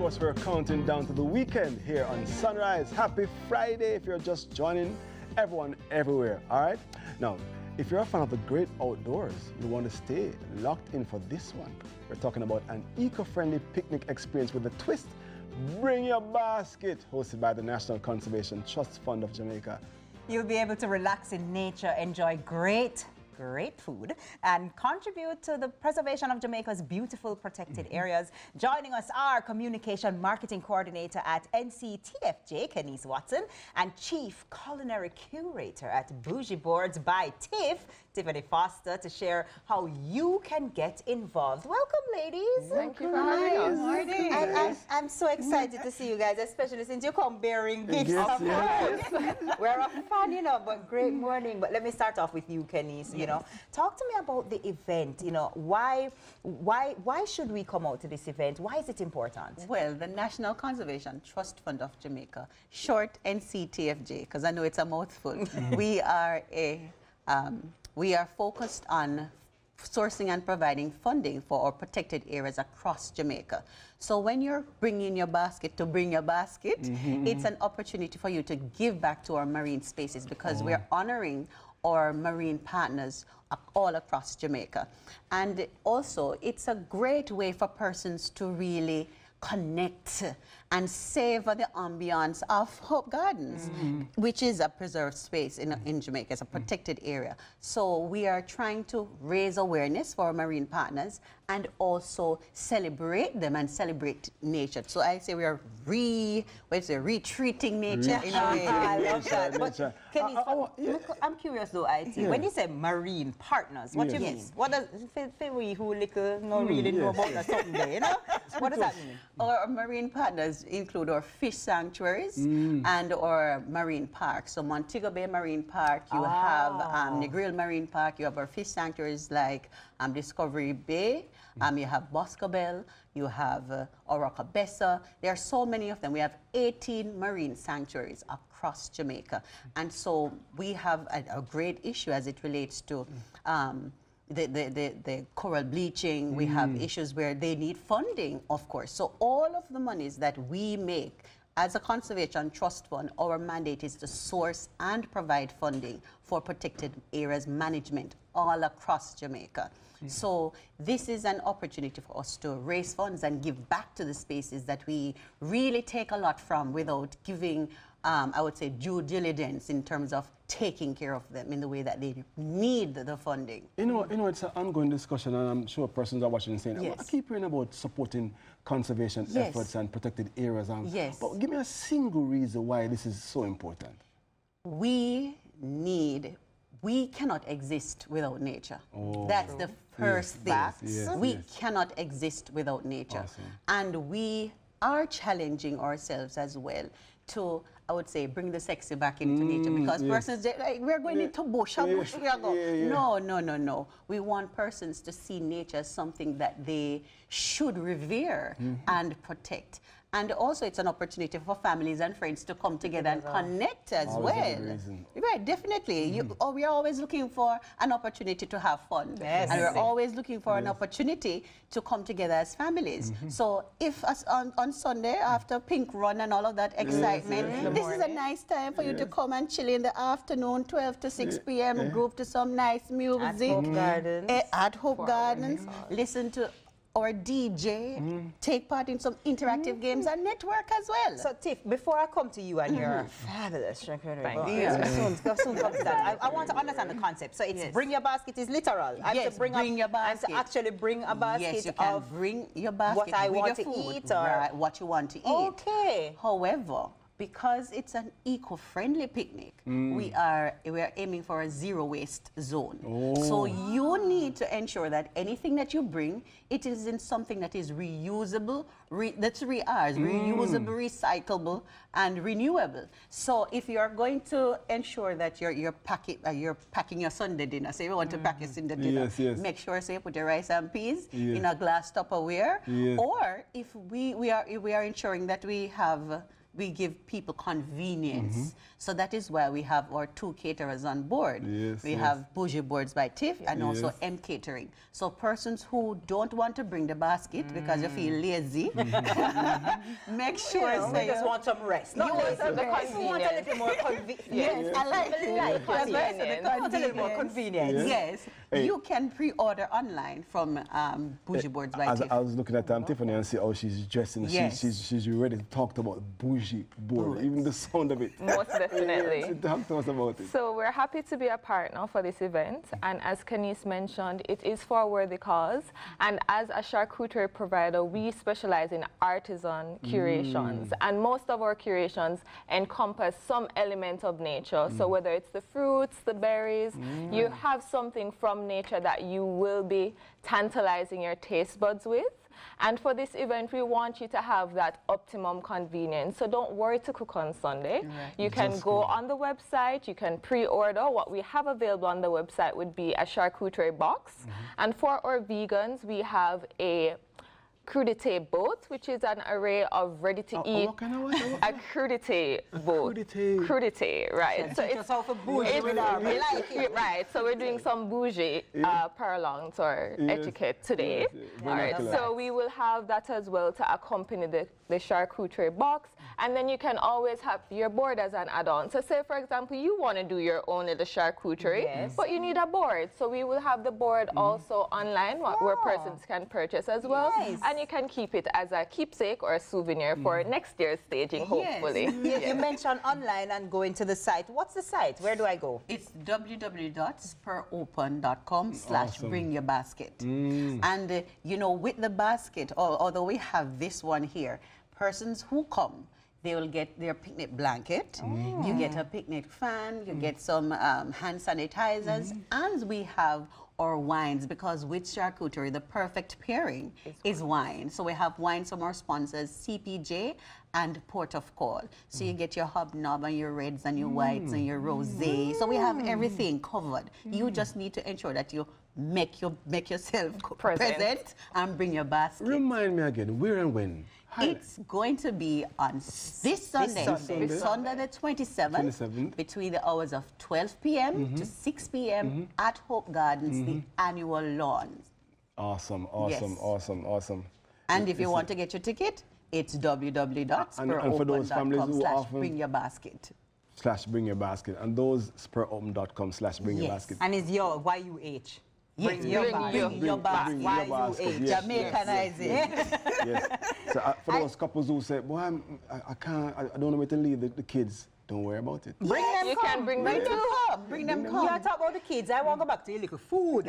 course, we're counting down to the weekend here on Sunrise. Happy Friday if you're just joining. Everyone, everywhere, all right? Now, if you're a fan of the great outdoors, you want to stay locked in for this one. We're talking about an eco-friendly picnic experience with a twist. Bring your basket, hosted by the National Conservation Trust Fund of Jamaica. You'll be able to relax in nature, enjoy great food, and contribute to the preservation of Jamaica's beautiful protected areas. Joining us are Communication Marketing Coordinator at NCTFJ, Kenise Watson, and Chief Culinary Curator at Bougie Boards by Tiff, Tiffany Foster, to share how you can get involved. Welcome, ladies. Thank you for having us. Morning. I'm so excited to see you guys, especially since you come bearing gifts. Yes. We're a fan, you know, but great morning. But let me start off with you, Kenise. You know, talk to me about the event. You know, why should we come out to this event? Why is it important? Well, the National Conservation Trust Fund of Jamaica, short NCTFJ, because I know it's a mouthful. We are focused on sourcing and providing funding for our protected areas across Jamaica. So when you're bringing your basket to bring your basket, it's an opportunity for you to give back to our marine spaces, because we're honoring our marine partners all across Jamaica. And also, it's a great way for persons to really connect and savor the ambience of Hope Gardens, which is a preserved space in Jamaica. It's a protected area. So we are trying to raise awareness for our marine partners and also celebrate them and celebrate nature. So I say we are retreating nature in a way. I love that. But Kenny, I'm curious though, IT. When you say marine partners, what do you mean? What does we who little no really know about that something there, you know? What does that mean? Our marine partners include our fish sanctuaries and our marine parks. So Montego Bay Marine Park, you have Negril Marine Park, you have our fish sanctuaries like Discovery Bay, you have Boscobel, you have Orocabessa. There are so many of them. We have 18 marine sanctuaries across Jamaica. And so we have a great issue as it relates to the coral bleaching. We have issues where they need funding, of course. So all of the monies that we make as a conservation trust fund, our mandate is to source and provide funding for protected areas management all across Jamaica. So this is an opportunity for us to raise funds and give back to the spaces that we really take a lot from without giving, I would say, due diligence in terms of taking care of them in the way that they need the funding. You know, it's an ongoing discussion, and I'm sure persons are watching and saying, I keep hearing about supporting conservation efforts and protected areas. But give me a single reason why this is so important. We cannot exist without nature. That's the first thing. We cannot exist without nature. And we are challenging ourselves as well to, I would say, bring the sexy back into nature, because persons, like, we're going into bush, we are going. No. We want persons to see nature as something that they should revere and protect. And also, it's an opportunity for families and friends to come together and connect as well. Right, definitely. We are always looking for an opportunity to have fun. And we're always looking for an opportunity to come together as families. So if on Sunday, after Pink Run and all of that excitement, this is a nice time for you to come and chill in the afternoon, 12 to 6 p.m., group to some nice music. At Hope Gardens. At Hope Gardens. Listen to or DJ, take part in some interactive games and network as well. So, Tiff, before I come to you and your fabulous soon come to that. I want to understand the concept. So it's bring your basket is literal. Bring your basket. And to actually bring a basket yes, you can bring your basket what I want to food, eat or what you want to eat. Okay. However, because it's an eco-friendly picnic, we are aiming for a zero waste zone. So you need to ensure that anything that you bring, it is in something that is reusable, reusable, recyclable, and renewable. So if you are going to ensure that you're packing your Sunday dinner, say you want to pack your Sunday dinner, make sure you put your rice and peas in a glass Tupperware, or if we are ensuring that we have we give people convenience. So that is why we have our 2 caterers on board. We have Bougie Boards by Tiff and also M Catering. So persons who don't want to bring the basket because you feel lazy, make sure they just want some rest. You want some convenience. You want a little more convenience. Yes, I like it. Want a little more convenience. Yes. Hey. You can pre-order online from Bougie Boards by Tiff. I was looking at Tiffany and see how she's dressing. Yes. She's ready to talk about bougie board, even the sound of it. Most definitely. Talk to us about it. So we're happy to be a partner for this event, and as Khadine mentioned, it is for a worthy cause. And as a charcuterie provider, we specialize in artisan curations, and most of our curations encompass some element of nature. So whether it's the fruits, the berries, you have something from nature that you will be tantalizing your taste buds with. And for this event, we want you to have that optimum convenience. So don't worry to cook on Sunday. You can go on the website, you can pre-order. What we have available on the website would be a charcuterie box. And for our vegans, we have a crudité boat, which is an array of ready-to-eat. What kind of what? A crudité boat. Crudité, right. So it's a bougie with our right. So we're doing some bougie parlance or etiquette today. All right. So we will have that as well to accompany the charcuterie box, and then you can always have your board as an add-on. So say, for example, you want to do your own little charcuterie, but you need a board. So we will have the board also online where persons can purchase as well. And you can keep it as a keepsake or a souvenir for next year's staging, hopefully. You mentioned online and going to the site. What's the site? Where do I go? It's www.speropen.com/bringyourbasket. And, you know, with the basket, although we have this one here, persons who come, they will get their picnic blanket, you get a picnic fan, you get some hand sanitizers, and we have our wines, because with charcuterie, the perfect pairing is wine. So we have wines from our sponsors, CPJ and Port of Call. So you get your hobnob and your reds and your whites and your rosé. So we have everything covered. You just need to ensure that you make yourself present and bring your basket. Remind me again, where and when? It's going to be on this Sunday, Sunday the 27th, between the hours of 12 p.m. to 6 p.m. at Hope Gardens, the annual lawns. Awesome. And if you want to get your ticket, it's www.speropen.com/bringyourbasket. And those speropen.com/bringyourbasket. And it's your YUH. Bring your basket. Jamaicanize it. Yes. So for those couples who say, boy, I can't, I don't know where to leave the kids, don't worry about it. Bring them You can bring them come. Bring them come. You talk about the kids. I want to go back to your little food.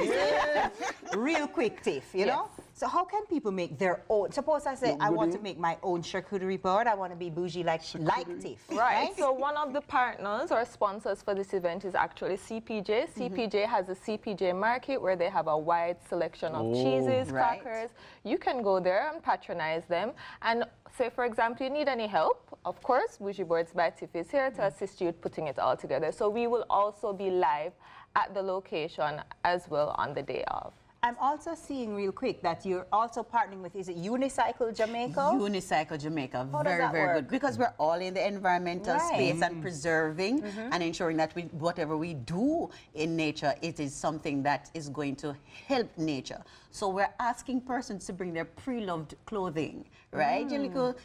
Real quick, Tiff, you know? So how can people make their own? Suppose I say I want to make my own charcuterie board. I want to be bougie like Tiff. Right. So one of the partners or sponsors for this event is actually CPJ. CPJ has a CPJ market where they have a wide selection of cheeses, crackers. You can go there and patronize them. And say, for example, you need any help, of course, Bougie Boards by Tiff is here to assist you with putting it all together. So we will also be live at the location as well on the day of. I'm also seeing real quick that you're also partnering with, is it Unicycle Jamaica? Unicycle Jamaica, How very work? good. Because we're all in the environmental space and preserving and ensuring that whatever we do in nature, it is something that is going to help nature. So we're asking persons to bring their pre-loved clothing, right? We don't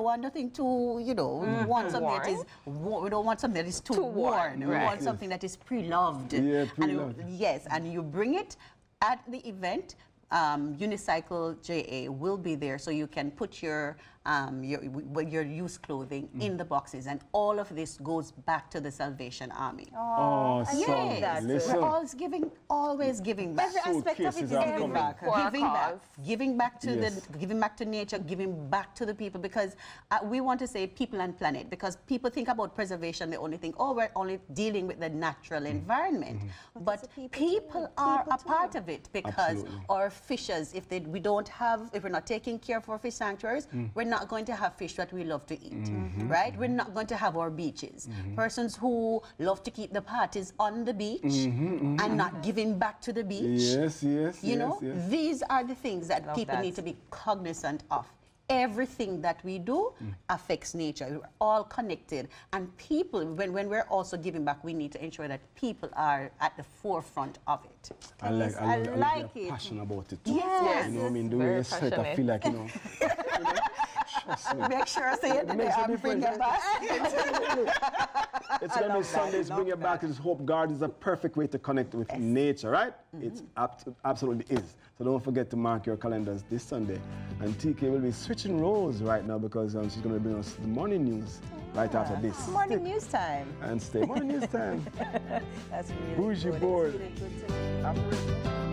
want nothing too, we want something that is, we don't want something that is too worn. We want something that is pre-loved. Yeah, pre-loved. And you bring it at the event. Unicycle JA will be there, so you can put your used clothing in the boxes, and all of this goes back to the Salvation Army. Yes, listen. We're always giving back. Every aspect of it is giving back. Giving back to nature, giving back to the people, because we want to say people and planet, because people think about preservation, they only think, oh, we're only dealing with the natural environment. But people are a part of it, because our fishers, if we're not taking care of our fish sanctuaries, we're not going to have fish that we love to eat, right? We're not going to have our beaches. Persons who love to keep the parties on the beach and not giving back to the beach. Yes. These are the things that people need to be cognizant of. everything that we do affects nature. We're all connected. And people, when we're also giving back, we need to ensure that people are at the forefront of it. I like it. Passionate about it too. Yes. You know what I mean? The way you say it, I feel like, you know. Trust me. Make sure I say it and bring it back. It's going to be Sundays, bring it back. This Hope Garden is a perfect way to connect with nature, right? It absolutely is. So don't forget to mark your calendars this Sunday. And TK will be switching roles right now because she's going to bring us the morning news right after this. Morning news time. And stay morning news time. That's really Bougie good. board. It's really good to